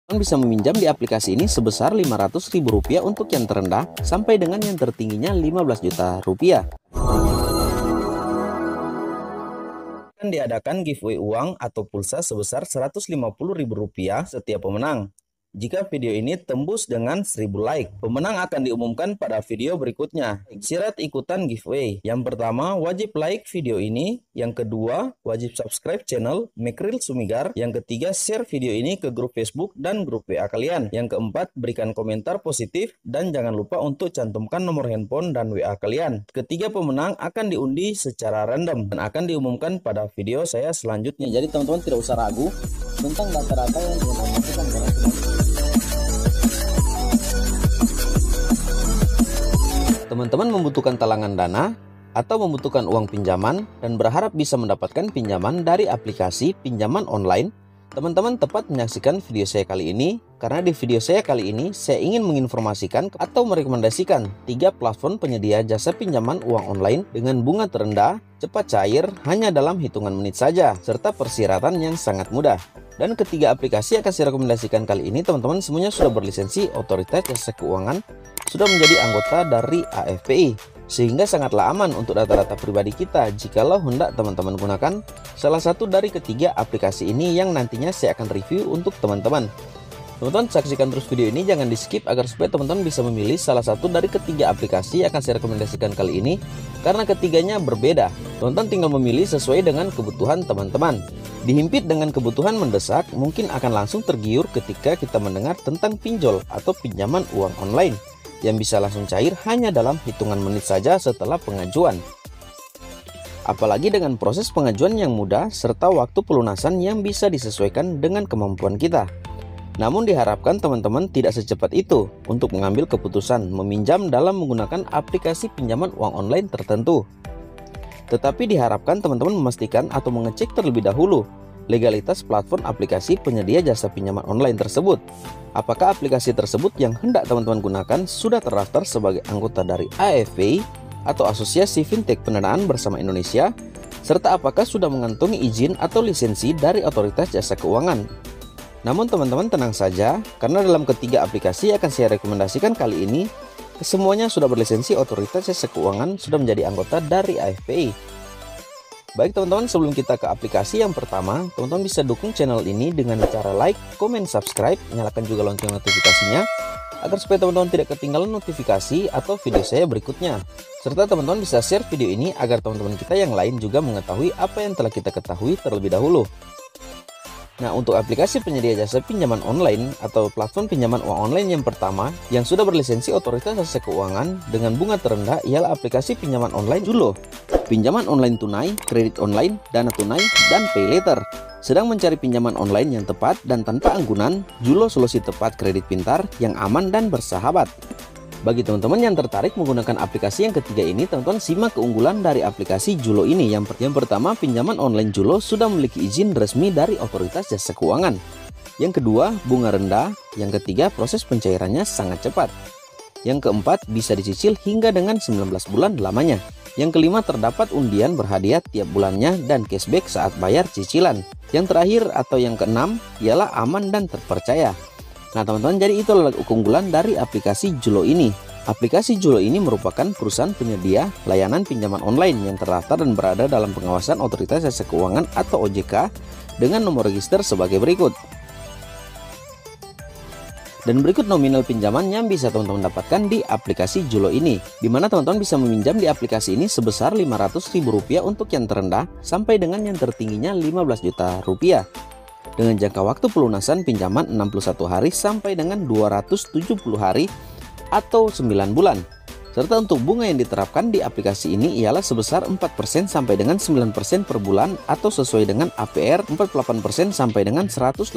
Teman bisa meminjam di aplikasi ini sebesar Rp500.000 untuk yang terendah sampai dengan yang tertingginya Rp15 juta. Akan diadakan giveaway uang atau pulsa sebesar Rp150.000 setiap pemenang. Jika video ini tembus dengan 1000 like, pemenang akan diumumkan pada video berikutnya. Syarat ikutan giveaway: yang pertama, wajib like video ini. Yang kedua, wajib subscribe channel Mekril Sumigar. Yang ketiga, share video ini ke grup Facebook dan grup WA kalian. Yang keempat, berikan komentar positif dan jangan lupa untuk cantumkan nomor handphone dan WA kalian. Ketiga pemenang akan diundi secara random dan akan diumumkan pada video saya selanjutnya. Jadi teman-teman tidak usah ragu tentang data-data yang teman-teman masukkan karena teman-teman membutuhkan talangan dana atau membutuhkan uang pinjaman dan berharap bisa mendapatkan pinjaman dari aplikasi pinjaman online. Teman-teman tepat menyaksikan video saya kali ini karena di video saya kali ini saya ingin menginformasikan atau merekomendasikan 3 platform penyedia jasa pinjaman uang online dengan bunga terendah, cepat cair, hanya dalam hitungan menit saja, serta persyaratan yang sangat mudah. Dan ketiga aplikasi yang akan saya rekomendasikan kali ini teman-teman semuanya sudah berlisensi Otoritas Jasa Keuangan, sudah menjadi anggota dari AFPI, sehingga sangatlah aman untuk data-data pribadi kita jikalau hendak teman-teman gunakan salah satu dari ketiga aplikasi ini yang nantinya saya akan review untuk teman-teman. Teman-teman saksikan terus video ini, jangan di skip agar supaya teman-teman bisa memilih salah satu dari ketiga aplikasi yang akan saya rekomendasikan kali ini, karena ketiganya berbeda. Teman-teman tinggal memilih sesuai dengan kebutuhan teman-teman. Dihimpit dengan kebutuhan mendesak, mungkin akan langsung tergiur ketika kita mendengar tentang pinjol atau pinjaman uang online yang bisa langsung cair hanya dalam hitungan menit saja setelah pengajuan. Apalagi dengan proses pengajuan yang mudah serta waktu pelunasan yang bisa disesuaikan dengan kemampuan kita. Namun diharapkan teman-teman tidak secepat itu untuk mengambil keputusan meminjam dalam menggunakan aplikasi pinjaman uang online tertentu. Tetapi diharapkan teman-teman memastikan atau mengecek terlebih dahulu legalitas platform aplikasi penyedia jasa pinjaman online tersebut. Apakah aplikasi tersebut yang hendak teman-teman gunakan sudah terdaftar sebagai anggota dari AFPI atau Asosiasi Fintech Pendanaan Bersama Indonesia, serta apakah sudah mengantongi izin atau lisensi dari Otoritas Jasa Keuangan. Namun teman-teman tenang saja, karena dalam ketiga aplikasi yang akan saya rekomendasikan kali ini, semuanya sudah berlisensi Otoritas Jasa Keuangan, sudah menjadi anggota dari AFPI. Baik teman-teman, sebelum kita ke aplikasi yang pertama, teman-teman bisa dukung channel ini dengan cara like, komen, subscribe, nyalakan juga lonceng notifikasinya, agar supaya teman-teman tidak ketinggalan notifikasi atau video saya berikutnya. Serta teman-teman bisa share video ini agar teman-teman kita yang lain juga mengetahui apa yang telah kita ketahui terlebih dahulu. Nah, untuk aplikasi penyedia jasa pinjaman online atau platform pinjaman uang online yang pertama yang sudah berlisensi Otoritas Jasa Keuangan dengan bunga terendah ialah aplikasi pinjaman online Julo. Pinjaman online tunai, kredit online, dana tunai, dan pay later. Sedang mencari pinjaman online yang tepat dan tanpa anggunan, Julo solusi tepat kredit pintar yang aman dan bersahabat. Bagi teman-teman yang tertarik menggunakan aplikasi yang ketiga ini, teman-teman simak keunggulan dari aplikasi Julo ini. Yang pertama, pinjaman online Julo sudah memiliki izin resmi dari Otoritas Jasa Keuangan. Yang kedua, bunga rendah. Yang ketiga, proses pencairannya sangat cepat. Yang keempat, bisa dicicil hingga dengan 19 bulan lamanya. Yang kelima, terdapat undian berhadiah tiap bulannya dan cashback saat bayar cicilan. Yang terakhir atau yang keenam ialah aman dan terpercaya. Nah teman-teman, jadi itu adalah keunggulan dari aplikasi Julo ini. Aplikasi Julo ini merupakan perusahaan penyedia layanan pinjaman online yang terdaftar dan berada dalam pengawasan Otoritas Jasa Keuangan atau OJK dengan nomor register sebagai berikut. Dan berikut nominal pinjaman yang bisa teman-teman dapatkan di aplikasi Julo ini, di mana teman-teman bisa meminjam di aplikasi ini sebesar Rp500.000 untuk yang terendah sampai dengan yang tertingginya Rp15 juta. Dengan jangka waktu pelunasan pinjaman 61 hari sampai dengan 270 hari atau 9 bulan. Serta untuk bunga yang diterapkan di aplikasi ini ialah sebesar 4% sampai dengan 9% per bulan atau sesuai dengan APR 48% sampai dengan 108%.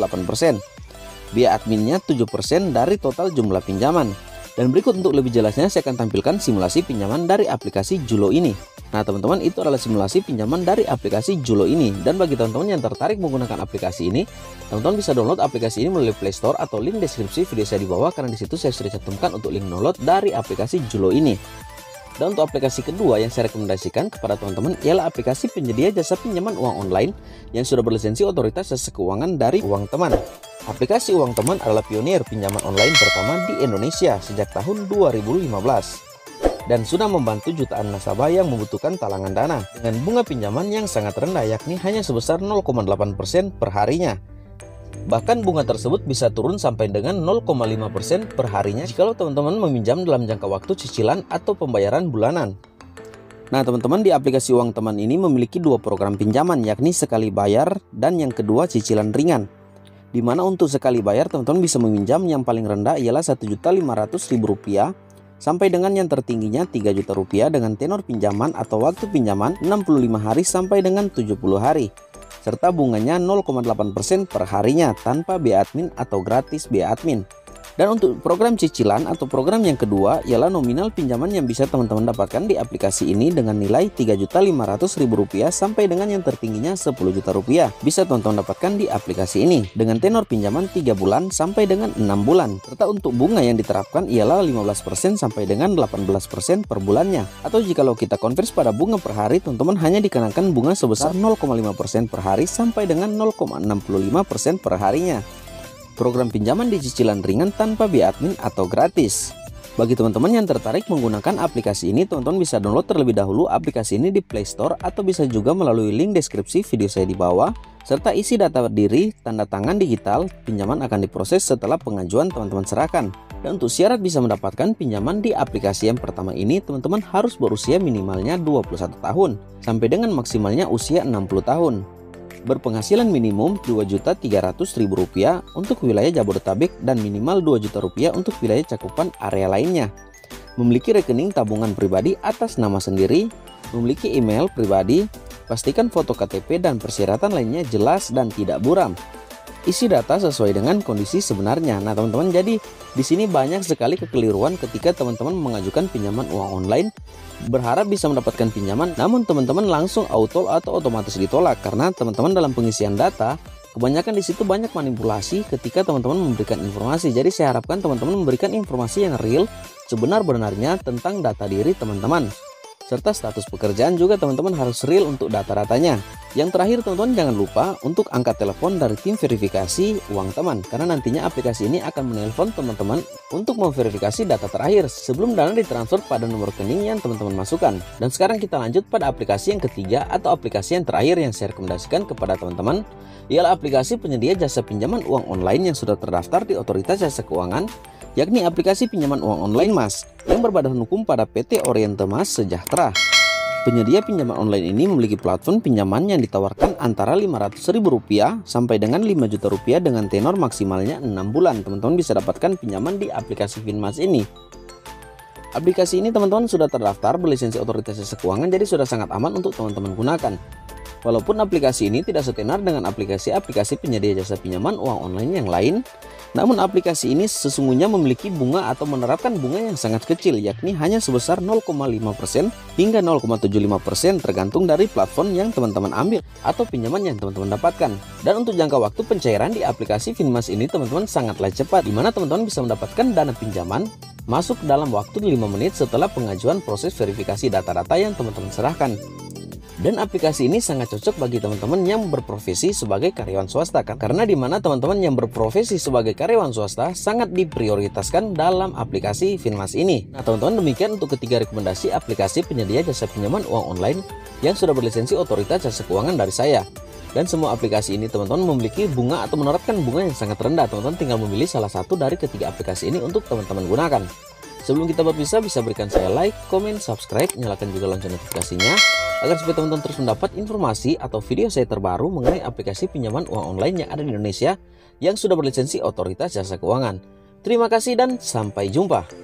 Biaya adminnya 7% dari total jumlah pinjaman. Dan berikut untuk lebih jelasnya saya akan tampilkan simulasi pinjaman dari aplikasi Julo ini. Nah teman-teman, itu adalah simulasi pinjaman dari aplikasi Julo ini. Dan bagi teman-teman yang tertarik menggunakan aplikasi ini, teman-teman bisa download aplikasi ini melalui Play Store atau link deskripsi video saya di bawah, karena disitu saya sudah cantumkan untuk link download dari aplikasi Julo ini. Dan untuk aplikasi kedua yang saya rekomendasikan kepada teman-teman ialah aplikasi penyedia jasa pinjaman uang online yang sudah berlisensi Otoritas Jasa Keuangan dari Uang Teman. Aplikasi Uang Teman adalah pionir pinjaman online pertama di Indonesia sejak tahun 2015 dan sudah membantu jutaan nasabah yang membutuhkan talangan dana dengan bunga pinjaman yang sangat rendah, yakni hanya sebesar 0,8% per harinya. Bahkan bunga tersebut bisa turun sampai dengan 0,5% per harinya jika teman-teman meminjam dalam jangka waktu cicilan atau pembayaran bulanan. Nah teman-teman, di aplikasi Uang Teman ini memiliki dua program pinjaman, yakni sekali bayar dan yang kedua cicilan ringan. Dimana untuk sekali bayar teman-teman bisa meminjam yang paling rendah ialah Rp1.500.000 sampai dengan yang tertingginya Rp3 juta dengan tenor pinjaman atau waktu pinjaman 65 hari sampai dengan 70 hari. Serta bunganya 0,8% per harinya tanpa biaya admin atau gratis biaya admin. Dan untuk program cicilan atau program yang kedua ialah nominal pinjaman yang bisa teman-teman dapatkan di aplikasi ini dengan nilai Rp3.500.000 sampai dengan yang tertingginya Rp10 juta. Bisa teman-teman dapatkan di aplikasi ini dengan tenor pinjaman 3 bulan sampai dengan 6 bulan. Serta untuk bunga yang diterapkan ialah 15% sampai dengan 18% per bulannya. Atau jikalau kita konvers pada bunga per hari, teman-teman hanya dikenakan bunga sebesar 0,5% per hari sampai dengan 0,65% per harinya. Program pinjaman di cicilan ringan tanpa biaya admin atau gratis. Bagi teman-teman yang tertarik menggunakan aplikasi ini, teman-teman bisa download terlebih dahulu aplikasi ini di Play Store atau bisa juga melalui link deskripsi video saya di bawah, serta isi data diri, tanda tangan digital. Pinjaman akan diproses setelah pengajuan teman-teman serahkan. Dan untuk syarat bisa mendapatkan pinjaman di aplikasi yang pertama ini, teman-teman harus berusia minimalnya 21 tahun sampai dengan maksimalnya usia 60 tahun. Berpenghasilan minimum Rp2.300.000 untuk wilayah Jabodetabek dan minimal Rp2 juta untuk wilayah cakupan area lainnya. Memiliki rekening tabungan pribadi atas nama sendiri, memiliki email pribadi, pastikan foto KTP dan persyaratan lainnya jelas dan tidak buram. Isi data sesuai dengan kondisi sebenarnya. Nah teman-teman, jadi di sini banyak sekali kekeliruan ketika teman-teman mengajukan pinjaman uang online, berharap bisa mendapatkan pinjaman, namun teman-teman langsung auto atau otomatis ditolak karena teman-teman dalam pengisian data kebanyakan di situ banyak manipulasi ketika teman-teman memberikan informasi. Jadi saya harapkan teman-teman memberikan informasi yang real sebenar-benarnya tentang data diri teman-teman. Serta status pekerjaan juga teman-teman harus real untuk data-datanya. Yang terakhir teman-teman, jangan lupa untuk angkat telepon dari tim verifikasi Uang Teman, karena nantinya aplikasi ini akan menelpon teman-teman untuk memverifikasi data terakhir sebelum dana ditransfer pada nomor rekening yang teman-teman masukkan. Dan sekarang kita lanjut pada aplikasi yang ketiga atau aplikasi yang terakhir yang saya rekomendasikan kepada teman-teman, ialah aplikasi penyedia jasa pinjaman uang online yang sudah terdaftar di Otoritas Jasa Keuangan, yakni aplikasi pinjaman uang online Mas yang berbadan hukum pada PT Oriente Mas Sejahtera. Penyedia pinjaman online ini memiliki platform pinjaman yang ditawarkan antara Rp500.000 sampai dengan Rp5 juta dengan tenor maksimalnya 6 bulan. Teman-teman bisa dapatkan pinjaman di aplikasi Finmas ini. Aplikasi ini teman-teman sudah terdaftar berlisensi Otoritas Jasa Keuangan, jadi sudah sangat aman untuk teman-teman gunakan. Walaupun aplikasi ini tidak setenar dengan aplikasi-aplikasi penyedia jasa pinjaman uang online yang lain, namun aplikasi ini sesungguhnya memiliki bunga atau menerapkan bunga yang sangat kecil, yakni hanya sebesar 0,5% hingga 0,75% tergantung dari platform yang teman-teman ambil atau pinjaman yang teman-teman dapatkan. Dan untuk jangka waktu pencairan di aplikasi Finmas ini teman-teman sangatlah cepat, di mana teman-teman bisa mendapatkan dana pinjaman masuk dalam waktu 5 menit setelah pengajuan proses verifikasi data-data yang teman-teman serahkan. Dan aplikasi ini sangat cocok bagi teman-teman yang berprofesi sebagai karyawan swasta, kan? Karena di mana teman-teman yang berprofesi sebagai karyawan swasta sangat diprioritaskan dalam aplikasi Finmas ini. Nah teman-teman, demikian untuk ketiga rekomendasi aplikasi penyedia jasa pinjaman uang online yang sudah berlisensi Otoritas Jasa Keuangan dari saya. Dan semua aplikasi ini teman-teman memiliki bunga atau menerapkan bunga yang sangat rendah. Teman-teman tinggal memilih salah satu dari ketiga aplikasi ini untuk teman-teman gunakan. Sebelum kita berpisah, bisa berikan saya like, komen, subscribe, nyalakan juga lonceng notifikasinya agar supaya teman-teman terus mendapat informasi atau video saya terbaru mengenai aplikasi pinjaman uang online yang ada di Indonesia yang sudah berlisensi Otoritas Jasa Keuangan. Terima kasih dan sampai jumpa.